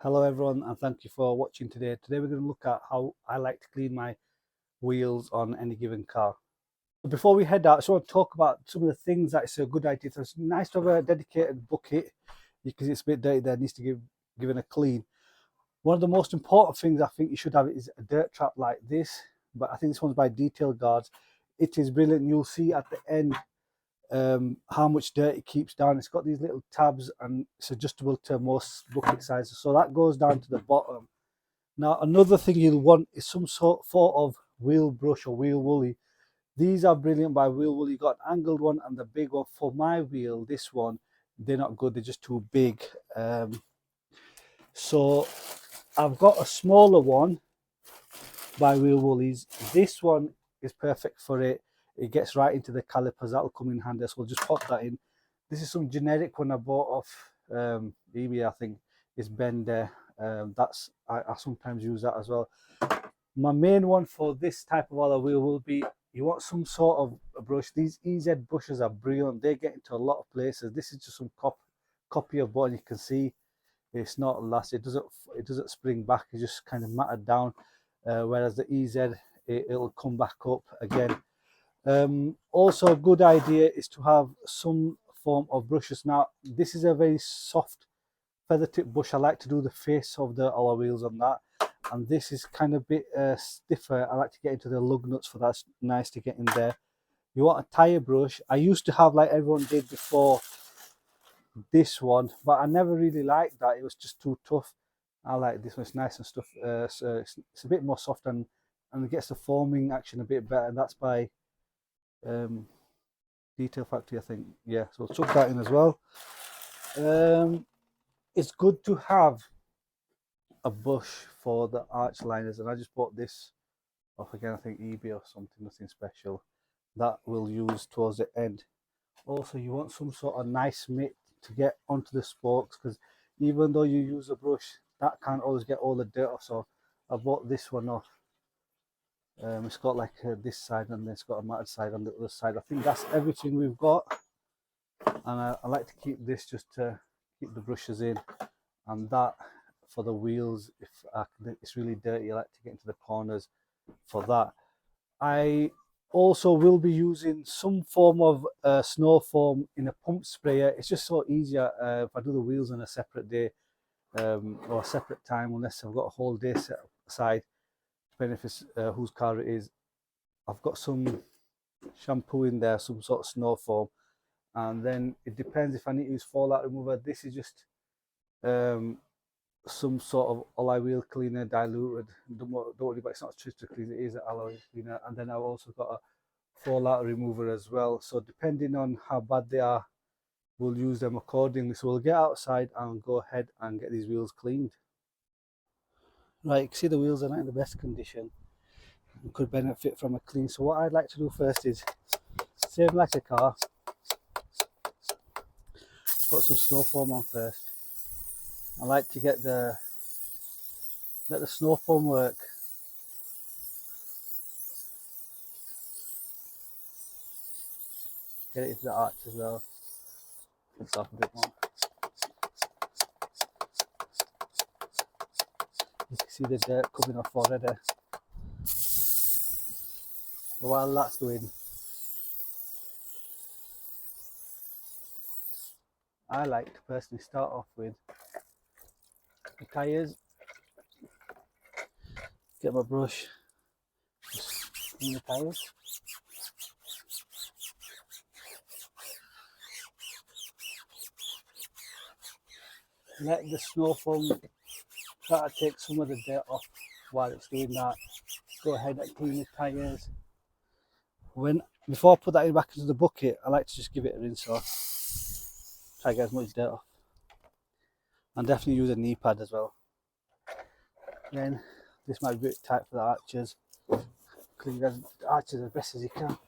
Hello everyone and thank you for watching today. Today we're going to look at how I like to clean my wheels on any given car. Before we head out, I just want to talk about some of the things that it's a good idea. So it's nice to have a dedicated bucket because it's a bit dirty there, it needs to give given a clean. One of the most important things I think you should have is a dirt trap like this, but I think this one's by Detail Guards. It is brilliant. You'll see at the end how much dirt it keeps down. It's got these little tabs and it's adjustable to most bucket sizes, so that goes down to the bottom. Now another thing you'll want is some sort of wheel brush or wheel woolly. These are brilliant by Wheel Woolly. You got an angled one and the big one. For my wheel, this one, they're not good, they're just too big. So I've got a smaller one by Wheel Woolies. This one is perfect for it. It gets right into the calipers. That'll come in handy, so we'll just pop that in. This is some generic one I bought off eBay, I think. It's Bender. I sometimes use that as well. My main one for this type of other wheel will be, you want some sort of a brush. These EZ brushes are brilliant. They get into a lot of places. This is just some copy of what you can see. It's not elastic. It doesn't spring back. It's just kind of matted down. Whereas the EZ, it'll come back up again. Also a good idea is to have some form of brushes. Now this is a very soft feather tip brush. I like to do the face of the alloy wheels on that, and this is kind of a bit stiffer. I like to get into the lug nuts, for that's nice to get in there. You want a tire brush. I used to have, like everyone did before, this one, but I never really liked that. It was just too tough. I like this one. It's nice and stuff. So it's a bit more soft and it gets the foaming action a bit better. And that's by Detail Factory, I think. Yeah, so we'll chuck that in as well. It's good to have a bush for the arch liners, and I just bought this off again, I think eBay or something, nothing special. That we'll use towards the end. Also, you want some sort of nice mitt to get onto the spokes, because even though you use a brush, that can't always get all the dirt off. So I bought this one off. It's got like this side, and then it's got a matted side on the other side. I think that's everything we've got, and I like to keep this just to keep the brushes in, and that for the wheels. If it's really dirty, I like to get into the corners for that. I also will be using some form of snow foam in a pump sprayer. It's just so easier if I do the wheels on a separate day or a separate time, unless I've got a whole day set aside, depending if it's whose car it is. I've got some shampoo in there, some sort of snow foam, and then it depends if I need to use fallout remover. This is just some sort of alloy wheel cleaner diluted. Don't worry about it, it's not tristor cleaner, it is an alloy cleaner. And then I've also got a fallout remover as well. So depending on how bad they are, we'll use them accordingly. So we'll get outside and go ahead and get these wheels cleaned. Right, you can see the wheels are not in the best condition and could benefit from a clean. So what I'd like to do first is, same like a car, put some snow foam on first. I like to let the snow foam work. Get it into the arch as well. It's off a bit more. You can see the dirt coming off already. But while that's doing, I like to personally start off with the tyres. Get my brush, just clean the tyres. Let the snow foam try to take some of the dirt off while it's doing that. Go ahead and clean the tyres. Before I put that back into the bucket, I like to just give it a rinse off. Try to get as much dirt off. And definitely use a knee pad as well. Then this might be a bit tight for the arches. Clean the arches as best as you can.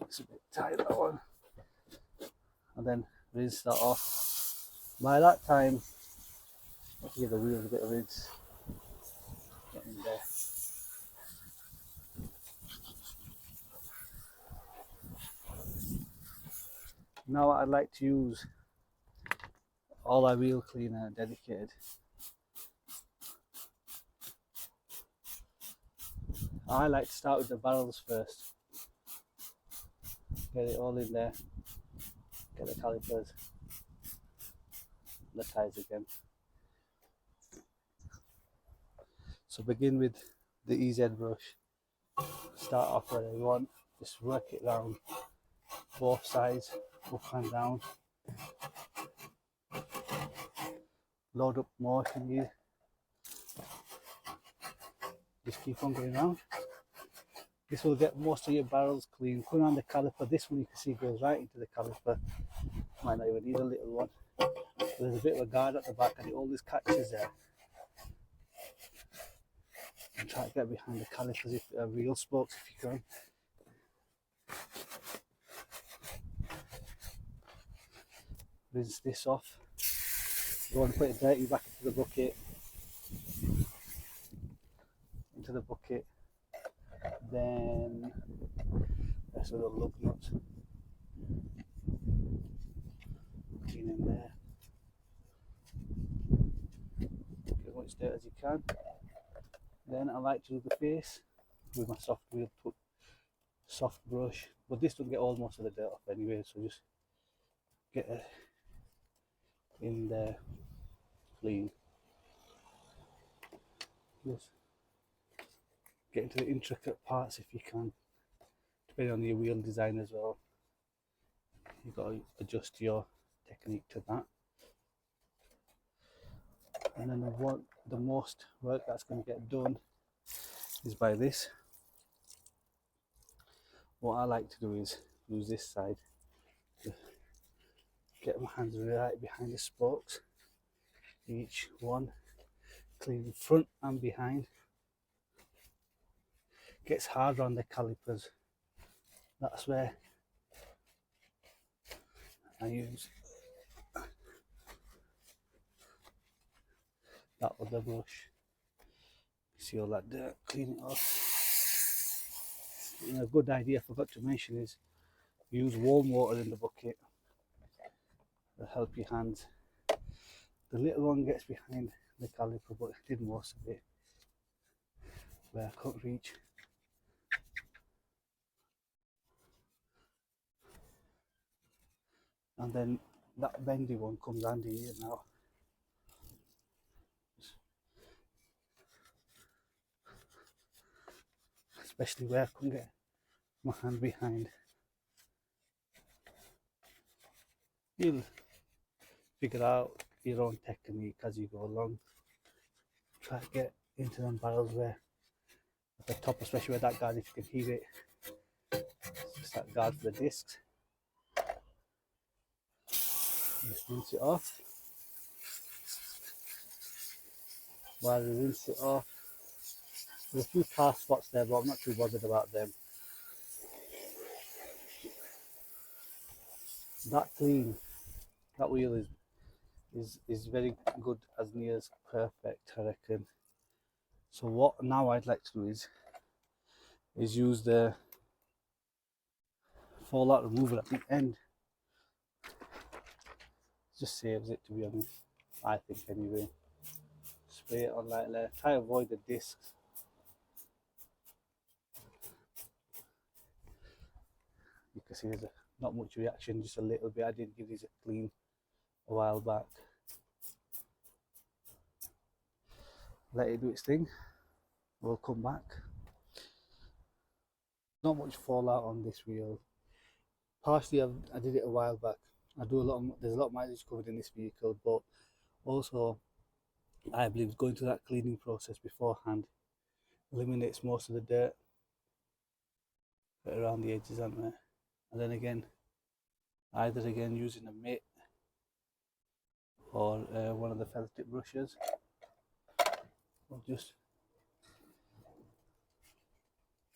It's a bit tight, that one. And then rinse that off. By that time, I'll give the wheels a bit of rinse. Get in there. Now I'd like to use all our wheel cleaner dedicated. I like to start with the barrels first. Get it all in there. Get the calipers, the ties again. So begin with the EZ brush. Start off where you want. Just work it round both sides, up and down. Load up more if you need. Just keep on going round. This will get most of your barrels clean. Put on the caliper. This one you can see goes right into the caliper. Might not even need a little one. There's a bit of a guard at the back and it always catches there. And try to get behind the calipers if wheel spokes if you can. Rinse this off. Go and put it dirty back into the bucket. Then there's a little lug nut. Clean in there. Get as much dirt as you can. Then I like to do the face with my soft brush, but this doesn't get all most of the dirt off anyway, so just get it in there clean. Just get into the intricate parts if you can, depending on your wheel design as well. You've got to adjust your technique to that. And then the most work that's going to get done is by this. What I like to do is use this side to get my hands right behind the spokes, each one, clean front and behind. Gets harder on the calipers. That's where I use that other brush. See all that dirt, clean it off. And a good idea I forgot to mention is use warm water in the bucket. It'll help your hands. The little one gets behind the caliper, but I did most of it where I couldn't reach. And then that bendy one comes handy here now. Especially where I couldn't get my hand behind. You'll figure out your own technique as you go along. Try to get into them barrels where at the top, especially where that guard, if you can hear it, just that guard for the discs. Just rinse it off. While we rinse it off, there's a few tar spots there, but I'm not too bothered about them. That clean, that wheel is very good, as near as perfect, I reckon. So what now I'd like to do is use the fallout remover at the end. Just saves it, to be honest, I think anyway. Spray it on lightly. Try to avoid the discs. You can see there's not much reaction, just a little bit. I did give these a clean a while back. Let it do its thing. We'll come back. Not much fallout on this wheel. Partially I did it a while back. There's a lot of mileage covered in this vehicle, but also I believe going through that cleaning process beforehand eliminates most of the dirt around the edges, aren't there? And then again, either using a mitt or one of the felt tip brushes, we'll just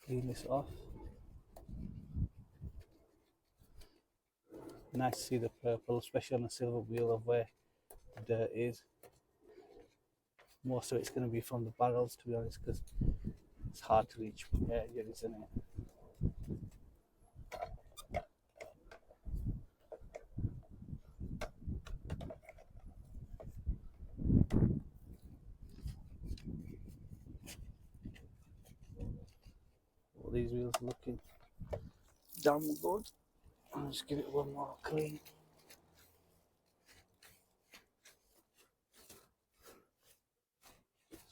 clean this off. Nice to see the purple, especially on the silver wheel of where the dirt is. Most of it's going to be from the barrels, to be honest, because it's hard to reach from here, isn't it? wheels are looking damn good. I'll just give it one more clean.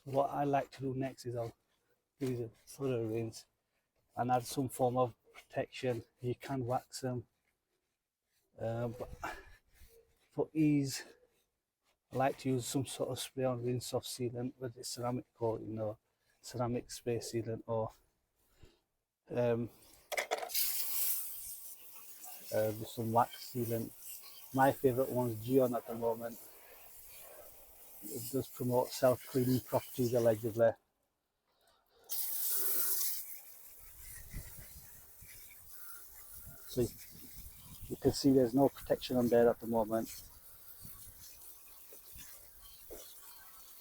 So what I like to do next is I'll give it a thorough rinse and add some form of protection. You can wax them, but for ease, I like to use some sort of spray on rinse soft sealant, whether it's ceramic coating or ceramic spray sealant or um, with some wax sealant. My favourite one's Geon at the moment. It does promote self-cleaning properties allegedly. So you can see there's no protection on there at the moment.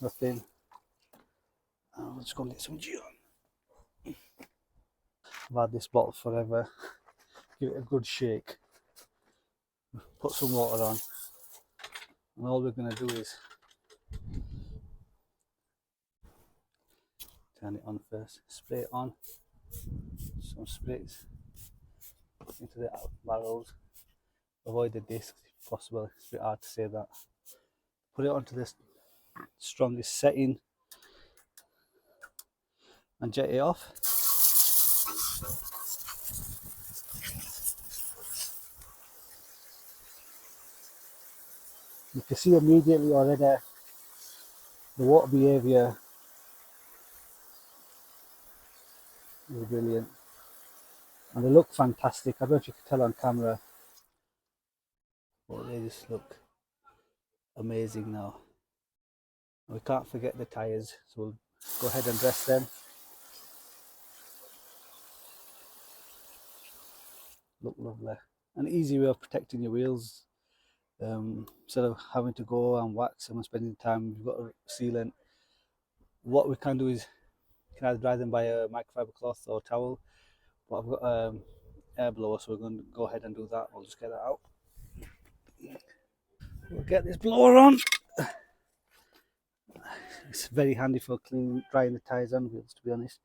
Nothing. I'm just going to get some Geon. I've had this bottle forever. Give it a good shake. Put some water on. And all we're going to do is turn it on first. Spray it on. Some sprays into the barrels. Avoid the discs if possible. It's a bit hard to say that. Put it onto the strongest setting and jet it off. You can see immediately already the water behaviour is brilliant. And they look fantastic. I don't know if you can tell on camera, but they just look amazing now. And we can't forget the tyres, so we'll go ahead and dress them. Look lovely. An easy way of protecting your wheels. Instead of having to go and wax them and spending time, you've got a sealant. What we can do is you can either dry them by a microfiber cloth or towel, but I've got air blower, so we're going to go ahead and do that. I'll just get that out. We'll get this blower on. It's very handy for cleaning, drying the tyres and wheels, to be honest.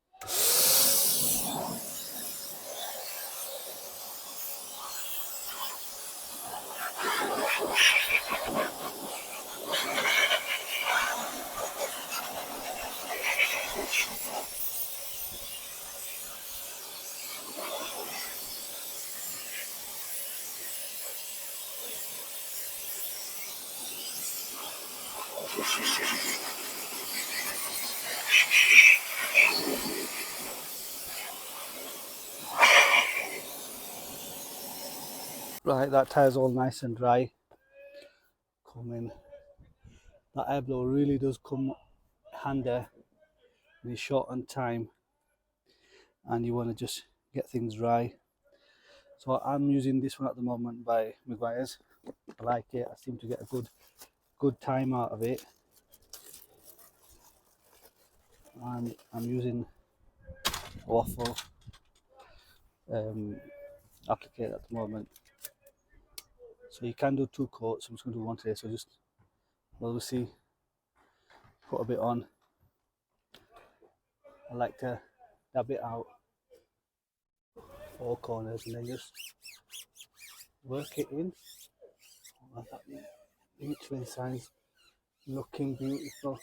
Right, that tyre's all nice and dry. Come in. That air blower really does come handy when you're short on time and you want to just get things dry. So I'm using this one at the moment by Maguire's. I like it. I seem to get a good time out of it. And I'm using a waffle applicator at the moment. So you can do 2 coats. I'm just going to do one today. So just, well, we'll see. Put a bit on. I like to dab it out 4 corners and then just work it in. Like that. Each size looking beautiful.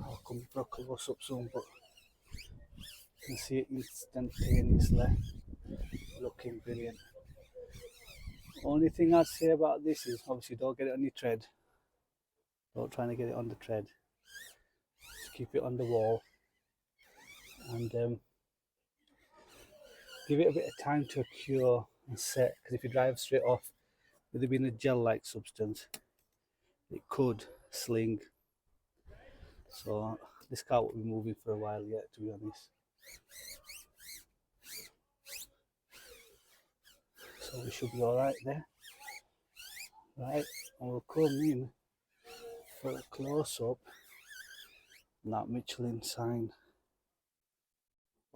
I'll come for a close up soon, but you can see it instantaneously. Looking brilliant. Only thing I'd say about this is obviously don't get it on your tread. Don't try to get it on the tread. Just keep it on the wall and give it a bit of time to cure and set, because if you drive straight off with it being a gel-like substance, it could sling. So this car won't be moving for a while yet, to be honest. So we should be alright there. Right, and we'll come in for a close-up on that Michelin sign.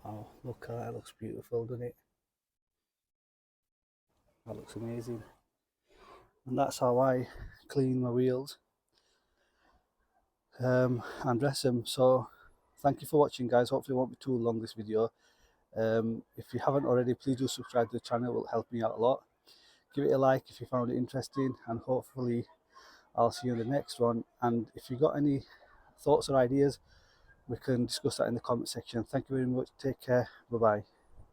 Wow, look at that, it looks beautiful, doesn't it? That looks amazing. And that's how I clean my wheels and dress them. So Thank you for watching, guys. Hopefully it won't be too long, this video. If you haven't already, please do subscribe to the channel. It will help me out a lot. Give it a like if you found it interesting, and hopefully I'll see you in the next one. And if you've got any thoughts or ideas, we can discuss that in the comment section. Thank you very much. Take care. Bye bye.